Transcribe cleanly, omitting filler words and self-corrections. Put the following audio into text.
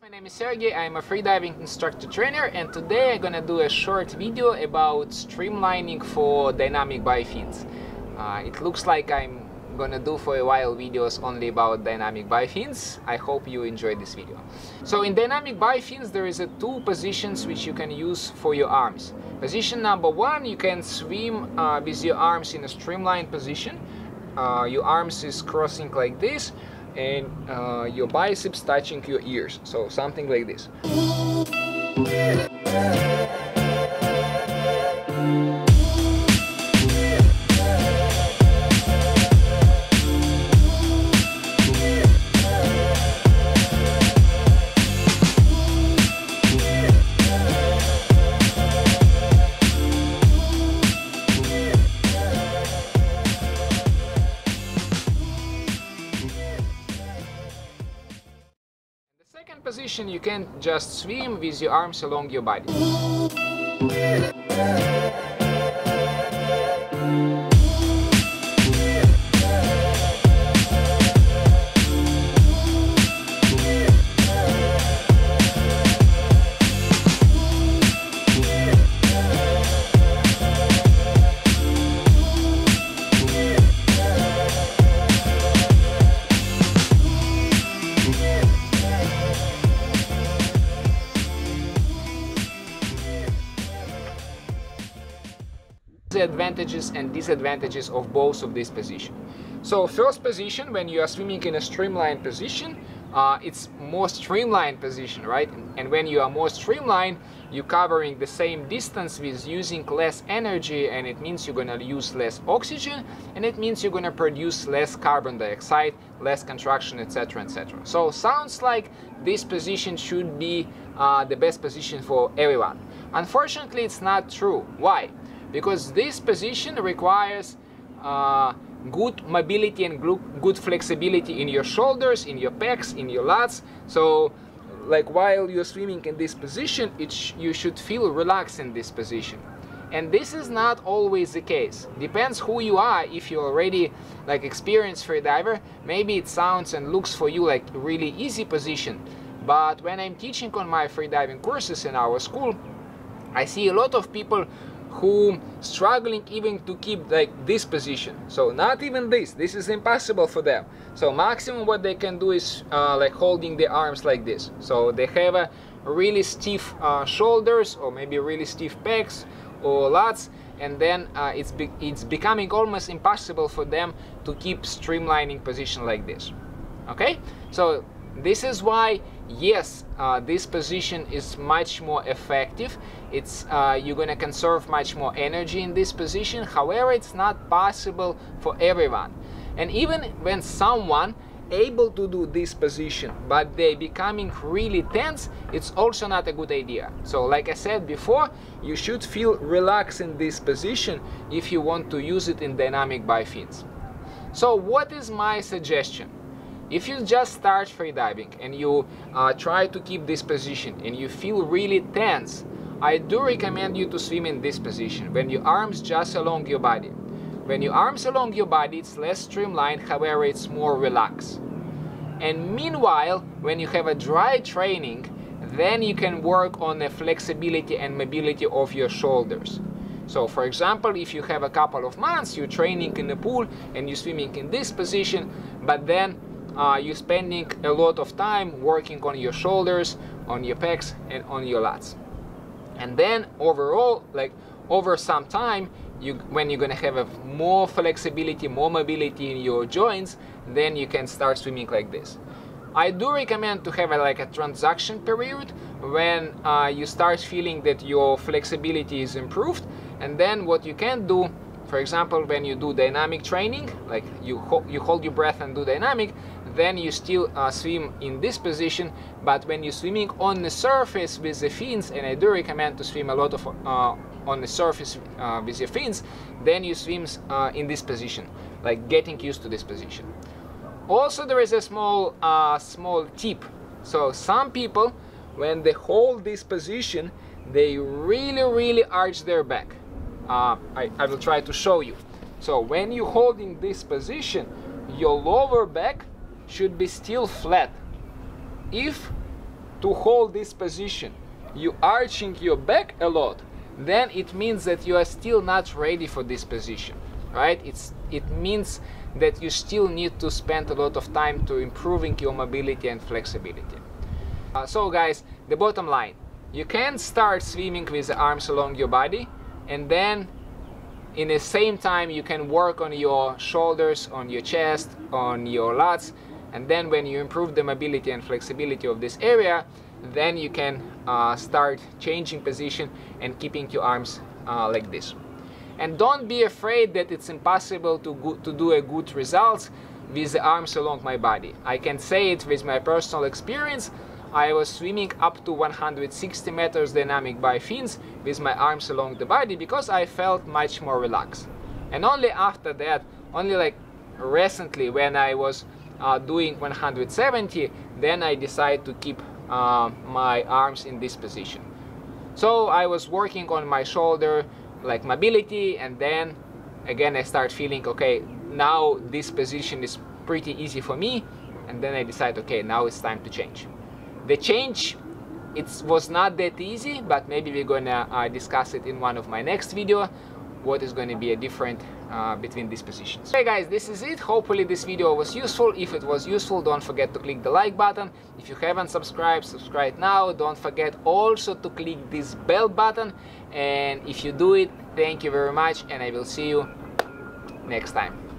My name is Sergey, I'm a freediving instructor trainer, and today I'm gonna do a short video about streamlining for dynamic bifins. It looks like I'm gonna do for a while videos only about dynamic bifins. I hope you enjoy this video. So in dynamic bifins there is two positions which you can use for your arms. Position number one, you can swim with your arms in a streamlined position. Your arms is crossing like this, and your biceps touching your ears, so something like this. Second position, you can just swim with your arms along your body. The advantages and disadvantages of both of these positions. So first position, when you are swimming in a streamlined position, it's more streamlined position, right? And when you are more streamlined, you're covering the same distance with using less energy, and it means you're gonna use less oxygen, and it means you're gonna produce less carbon dioxide, less contraction, etc., etc. So sounds like this position should be the best position for everyone. Unfortunately, it's not true. Why? Because this position requires good mobility and good flexibility in your shoulders, in your pecs, in your lats. So like while you're swimming in this position, you should feel relaxed in this position. And this is not always the case. Depends who you are. If you're already like experienced freediver, maybe it sounds and looks for you like a really easy position. But when I'm teaching on my freediving courses in our school, I see a lot of people who struggling even to keep like this position. So not even this is impossible for them. So maximum what they can do is like holding the arms like this. So they have a really stiff shoulders, or maybe really stiff pecs or lats, and then it's becoming almost impossible for them to keep streamlining position like this. Okay, so this is why, yes, this position is much more effective. It's you're gonna conserve much more energy in this position. However, it's not possible for everyone. And even when someone able to do this position, but they becoming really tense, it's also not a good idea. So like I said before, you should feel relaxed in this position if you want to use it in dynamic bifins. So what is my suggestion? If you just start freediving and you try to keep this position and you feel really tense, I do recommend you to swim in this position, when your arms just along your body. When your arms along your body, it's less streamlined, however, it's more relaxed. And meanwhile, when you have a dry training, then you can work on the flexibility and mobility of your shoulders. So for example, if you have a couple of months, you're training in the pool and you're swimming in this position, but then you're spending a lot of time working on your shoulders, on your pecs, and on your lats. And then overall, like over some time, when you're gonna have more flexibility, more mobility in your joints, then you can start swimming like this. I do recommend to have like a transition period when you start feeling that your flexibility is improved, and then what you can do, for example, when you do dynamic training, like you hold your breath and do dynamic, then you still swim in this position. But when you're swimming on the surface with the fins, and I do recommend to swim a lot of on the surface with your fins, then you swim in this position, like getting used to this position. Also, there is a small tip. So some people, when they hold this position, they really arch their back. I will try to show you. So when you're holding this position, your lower back should be still flat. If to hold this position, you arching your back a lot, then it means that you are still not ready for this position, right? It means that you still need to spend a lot of time to improving your mobility and flexibility. So guys, the bottom line, you can start swimming with the arms along your body, and then in the same time you can work on your shoulders, on your chest, on your lats, and then when you improve the mobility and flexibility of this area, then you can start changing position and keeping your arms like this. And don't be afraid that it's impossible to do a good results with the arms along my body. I can say it with my personal experience. I was swimming up to 160 meters dynamic by fins with my arms along the body because I felt much more relaxed. And only after that, only like recently when I was doing 170, then I decided to keep my arms in this position. So I was working on my shoulder like mobility, and then again I start feeling okay, now this position is pretty easy for me, and then I decide okay, now it's time to change. The change, it was not that easy, but maybe we're gonna discuss it in one of my next video, what is going to be a different between these positions. Okay guys, this is it. Hopefully this video was useful. If it was useful, don't forget to click the like button. If you haven't subscribed, subscribe now. Don't forget also to click this bell button, and if you do it, thank you very much, and I will see you next time.